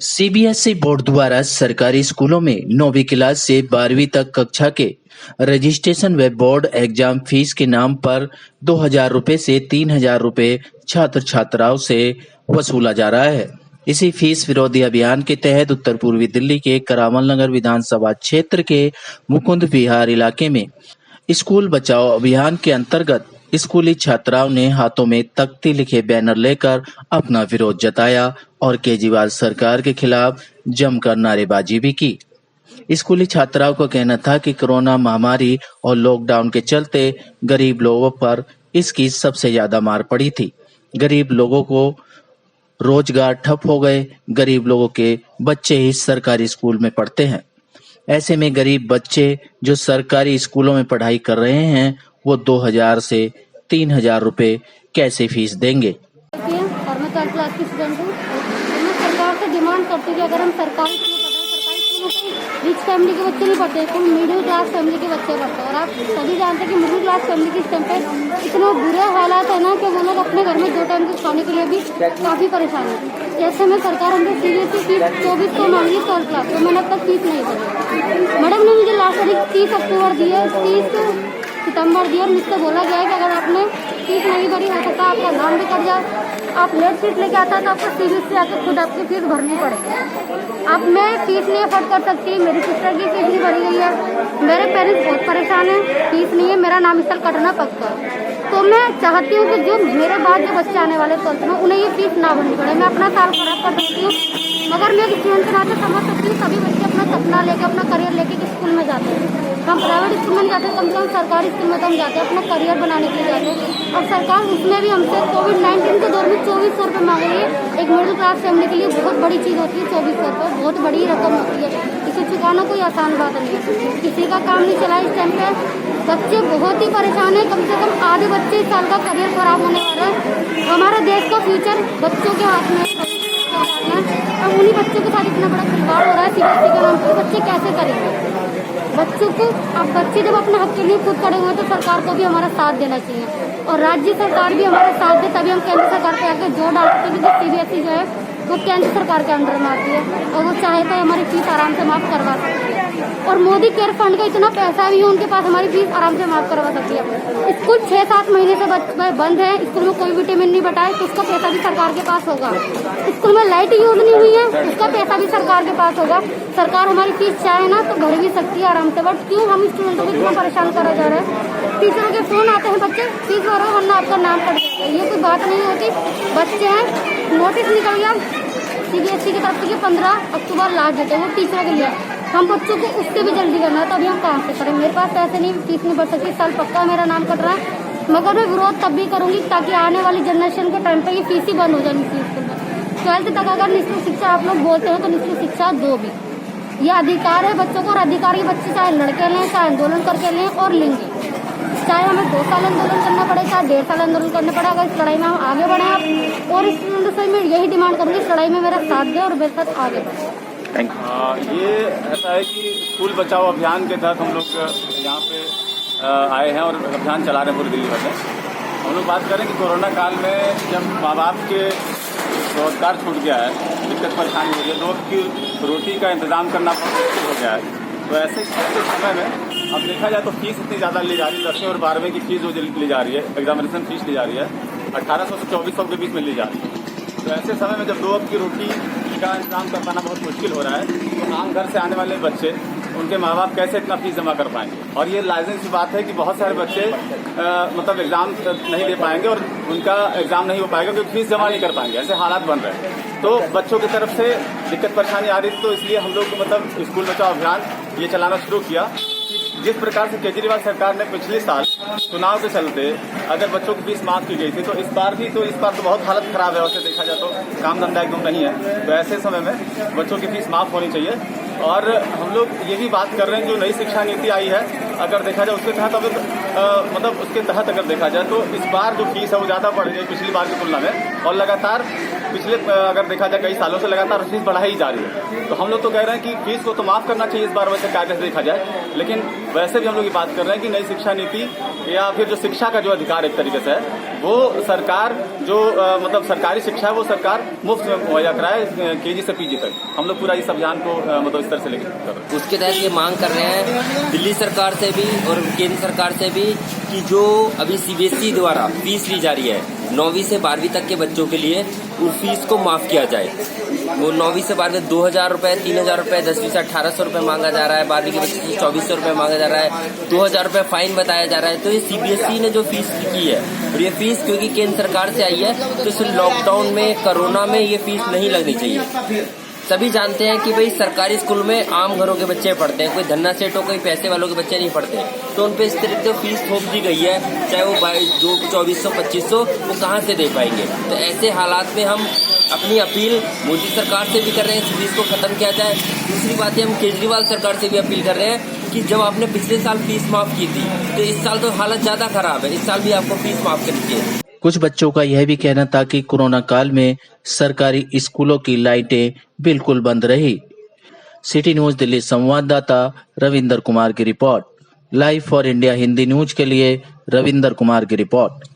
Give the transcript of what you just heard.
CBSE board द्वारा सरकारी स्कूलों में 9वीं क्लास से 12वीं तक कक्षा के रजिस्ट्रेशन व बोर्ड एग्जाम फीस के नाम पर 2,000 रुपए से 3,000 रुपए छात्र छात्राओं से वसूला जा रहा है। इसी फीस विरोधी अभियान के तहत उत्तर पूर्वी दिल्ली के करामल नगर विधानसभा क्षेत्र के मुकुंद विहार इलाके में स्कूल बचाओ अभियान के अंतर्गत स्कूली छात्राओं ने हाथों में तख्ती लिखे बैनर लेकर अपना विरोध जताया और केजरीवाल सरकार के खिलाफ जमकर नारेबाजी भी की। स्कूली छात्राओं का कहना था कि कोरोना महामारी और लॉकडाउन के चलते गरीब लोगों पर इसकी सबसे ज्यादा मार पड़ी थी। गरीब लोगों को रोजगार ठप हो गए। गरीब लोगों के बच्चे ही सरकारी स्कूल में पढ़ते हैं। ऐसे में गरीब बच्चे जो सरकारी स्कूलों में पढ़ाई कर रहे हैं वो 2,000 से 3,000 रुपए कैसे फीस देंगे। और मैं 3rd क्लास की स्टूडेंट हूँ। मैं सरकार से डिमांड करती हूँ कि अगर हम सरकारी स्कूलों में रिच फैमिली के बच्चे नहीं पढ़ते, तो मिडिल क्लास फैमिली के बच्चे पढ़ते हैं। और आप सभी जानते हैं कि मिडिल क्लास फैमिली की टाइम पे इतने बुरे हालात है ना कि वो लोग अपने घर में 2 टाइम के खाने के लिए भी काफ़ी परेशान है। ऐसे में सरकार हमसे सीरियसली फीस 2400 मांगी 3rd क्लास में, मैंने अब तक फीस नहीं भरी। मैडम ने मुझे लास्ट तारीख 30 अक्टूबर दी है, 30 सितंबर दिया और मुझसे बोला गया है कि अगर आपने फीस नहीं भरी हो सकता आपका नाम भी कट जाए। आप लेट फीस लेके आता है तो आपको सीबीएसई आके खुद आपकी फीस भरनी पड़ेगी। अब मैं फीस नहीं अफोर्ड कर सकती, मेरी सिस्टर की फीस नहीं भरी गई है, मेरे पेरेंट्स बहुत परेशान हैं, फीस नहीं है, मेरा नाम इस साल कटना पक्का। तो मैं चाहती हूँ कि जो मेरे बाद जो बच्चे आने वाले 12th में उन्हें ये फीस ना भरनी पड़े। मैं अपना साल खराब कर सकती हूँ, मगर मैं एक स्टूडेंट के नाते समझ सकती हूँ सभी बच्चे अपना सपना लेके अपना करियर लेके स्कूल में जाते हैं। हम प्राइवेट स्कूल में नहीं जाते, कम से कम सरकारी स्कूल में तो हम जाते हैं, अपना करियर बनाने के लिए जाते हैं। अब सरकार उसमें भी हमसे कोविड-19 के दौर में 2400 रुपये मांग रही है। एक मिडिल क्लास फैमिली के लिए बहुत बड़ी चीज़ होती है 2400 रुपये, बहुत बड़ी रकम होती है। इसे चुकाना कोई आसान बात नहीं है। किसी का काम नहीं चला इस टाइम पे, बच्चे बहुत ही परेशान है। कम से कम आधे बच्चे इस साल का करियर खराब होने वाला है। हमारे देश का फ्यूचर बच्चों के हाथ में है। अब उन्हीं बच्चों के साथ इतना बड़ा खिलवाड़ हो रहा है सीबीएसई के नाम पर, बच्चे कैसे करेंगे बच्चों को। अब बच्चे जब अपने हक के लिए खुद खड़े हुए तो सरकार को भी हमारा साथ देना चाहिए और राज्य सरकार भी हमारा साथ दे, तभी हम केंद्र सरकार पे आके जोर डाल सकते हैं कि सीबीएसई जो है वो केंद्र सरकार के अंडर में आती है और वो चाहे तो हमारी फीस आराम से माफ करवा सकती है। और मोदी केयर फंड का इतना पैसा भी है उनके पास, हमारी फीस आराम से माफ करवा सकती है। स्कूल 6-7 महीने से बंद है, स्कूल में कोई विटामिन नहीं बटाए तो उसका पैसा भी सरकार के पास होगा। स्कूल में लाइट यूज नहीं हुई है, उसका पैसा भी सरकार के पास होगा। सरकार हमारी फीस चाहे ना तो भर भी सकती है आराम से, बट क्यों हम स्टूडेंटों को इतना परेशान करा जा रहा है। टीचरों के फोन आते हैं, बच्चे फीस भरो वरना आपका नाम कट जाएगा। ये कोई बात नहीं होती। बच्चे हैं, नोटिस निकल गया सीबीएसई की तरफ से 15 अक्टूबर लास्ट डेट है वो टीचरों के लिए। हम बच्चों को उससे भी जल्दी करना है, तो अभी हम कहाँ से करें। मेरे पास पैसे नहीं, फीस नहीं भर सकती। इस साल पक्का मेरा नाम कट रहा है, मगर मैं विरोध तब भी करूंगी ताकि आने वाली जनरेशन के टाइम पे ये फीस ही बंद हो जाए निजी स्कूल में। 12th तक अगर निःशुल्क शिक्षा आप लोग बोलते हो तो निःशुल्क शिक्षा दो भी। ये अधिकार है बच्चों को और अधिकारी बच्चे चाहे लड़के लें चाहे आंदोलन करके लें और लेंगे। चाहे हमें 2 साल आंदोलन करना पड़े चाहे 1.5 साल आंदोलन करना पड़े, अगर इस लड़ाई में हम आगे बढ़े आप और स्टूडेंट से मैं यही डिमांड करूँगी इस लड़ाई में मेरा साथ दे और मेरे साथ आगे बढ़े। ये ऐसा है कि स्कूल बचाओ अभियान के तहत हम लोग यहाँ पे आए हैं और अभियान चला रहे हैं पूरी दिल्ली भर में। हम लोग बात करें कि कोरोना काल में जब माँ बाप के रोजगार छूट गया है, दिक्कत परेशानी हो गई है, लोग की रोटी का इंतजाम करना बहुत मुश्किल हो गया है। तो ऐसे समय में अब देखा जाए तो फीस इतनी ज़्यादा ली जा रही है। 10वीं और 12वीं की फीस जो ली जा रही है, एग्जामिनेशन फीस ली जा रही है 1800 से 2400 के बीच में ली जा रही है। तो ऐसे समय में जब 2 वक्त की रोटी का इंतजाम कर पाना बहुत मुश्किल हो रहा है, तो आम घर से आने वाले बच्चे उनके माँ बाप कैसे इतना फीस जमा कर पाएंगे। और ये लाजिम सी बात है कि बहुत सारे बच्चे मतलब एग्जाम नहीं दे पाएंगे और उनका एग्जाम नहीं हो पाएगा क्योंकि फीस जमा नहीं कर पाएंगे। ऐसे हालात बन रहे हैं, तो बच्चों की तरफ से दिक्कत परेशानी आ रही थी। तो इसलिए हम लोग मतलब स्कूल बचाओ अभियान ये चलाना शुरू किया। जिस प्रकार से केजरीवाल सरकार ने पिछले साल चुनाव के चलते अगर बच्चों की फीस माफ की गई थी, तो इस बार तो बहुत हालत खराब है। वैसे देखा जाए तो काम धंधा एकदम नहीं है। तो ऐसे समय में बच्चों की फीस माफ होनी चाहिए। और हम लोग ये भी बात कर रहे हैं जो नई शिक्षा नीति आई है, अगर देखा जाए उसके तहत उसके तहत अगर देखा जाए तो इस बार जो फीस है वो ज़्यादा बढ़ गई पिछली बार की तुलना में। और लगातार पिछले अगर देखा जाए कई सालों से लगातार फीस बढ़ाई जा रही है। तो हम लोग तो कह रहे हैं कि फीस को तो माफ करना चाहिए इस बार, वैसे कायदे से देखा जाए, लेकिन वैसे भी हम लोग ये बात कर रहे हैं कि नई शिक्षा नीति या फिर जो शिक्षा का जो अधिकार एक तरीके से है वो सरकार जो मतलब सरकारी शिक्षा है वो सरकार मुफ्त में मुहैया कराए केजी से पीजी तक। हम लोग पूरा इस अभियान को मतलब इस तरह से लेकर कर रहे हैं। उसके तहत ये मांग कर रहे हैं दिल्ली सरकार से भी और केंद्र सरकार से भी कि जो अभी सीबीएसई द्वारा फीस ली जा रही है 9वीं से 12वीं तक के बच्चों के लिए, उस फीस को माफ किया जाए। वो 9वीं से 12वीं 2,000 रुपए, 3,000 रुपए, 10वीं से 1,800 रुपए मांगा जा रहा है, 12वीं के बच्चे से 2,400 रुपए मांगा जा रहा है, 2,000 रुपए फाइन बताया जा रहा है। तो ये सीबीएसई ने जो फीस की है, और ये फीस क्योंकि केंद्र सरकार से आई है, तो सिर्फ लॉकडाउन में, कोरोना में ये फीस नहीं लगनी चाहिए। सभी जानते हैं कि भाई सरकारी स्कूल में आम घरों के बच्चे पढ़ते हैं, कोई धन्ना सेठ हो, कोई पैसे वालों के बच्चे नहीं पढ़ते, तो उन पे इस तरह से फीस थोप दी गई है, चाहे वो 2,400-2,500 वो कहाँ से दे पाएंगे। तो ऐसे हालात में हम अपनी अपील मोदी सरकार से भी कर रहे हैं, फीस को खत्म किया जाए। दूसरी बात है, हम केजरीवाल सरकार से भी अपील कर रहे हैं कि जब आपने पिछले साल फीस माफ की थी, तो इस साल तो हालत ज्यादा खराब है, इस साल भी आपको फीस माफ करनी चाहिए। कुछ बच्चों का यह भी कहना था कि कोरोना काल में सरकारी स्कूलों की लाइटें बिल्कुल बंद रही। सिटी न्यूज दिल्ली संवाददाता रविंदर कुमार की report. Live for India Hindi news के लिए रविंदर कुमार की रिपोर्ट।